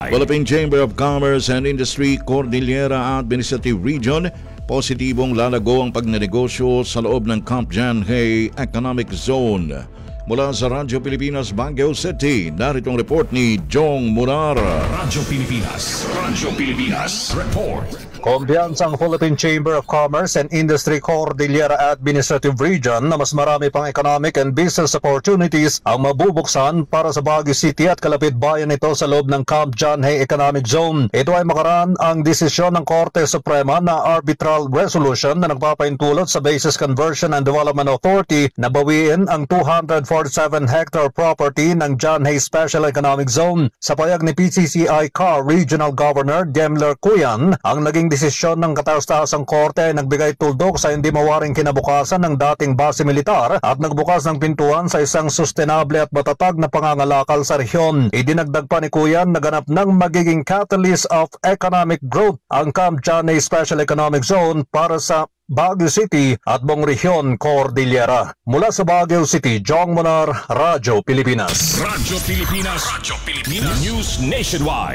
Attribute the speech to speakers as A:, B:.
A: Philippine Chamber of Commerce and Industry Cordillera Administrative Region, positibong lalago ang pagnenegosyo sa loob ng Camp Janhay Economic Zone. Mula sa Radyo Pilipinas, Baguio City, narito ang report ni Jong Murar.
B: Radyo Pilipinas Report.
C: Kumpiyansang Philippine Chamber of Commerce and Industry Cordillera Administrative Region na mas marami pang economic and business opportunities ang mabubuksan para sa Baguio City at kalapit bayan nito sa loob ng Camp Janhay Economic Zone. Ito ay makaraan ang desisyon ng Korte Suprema na arbitral resolution na nagpapaintulot sa Basis Conversion and Development Authority na bawiin ang 247-hectare property ng Janhay Special Economic Zone. Sa payag ni PCCI-CAR Regional Governor Gemler Cuyan, ang naging desisyon ng kataas-taasang korte ay nagbigay tuldok sa hindi mawaring kinabukasan ng dating base militar at nagbukas ng pintuan sa isang sustainable at matatag na pangangalakal sa rehiyon. Idinagdag pa ni Cuyan na ganap ng magiging catalyst of economic growth ang Camp Janhay Special Economic Zone para sa Baguio City at buong rehiyon Cordillera. Mula sa Baguio City, Jong Munar, Radyo Pilipinas.
B: Radyo Pilipinas News Nationwide.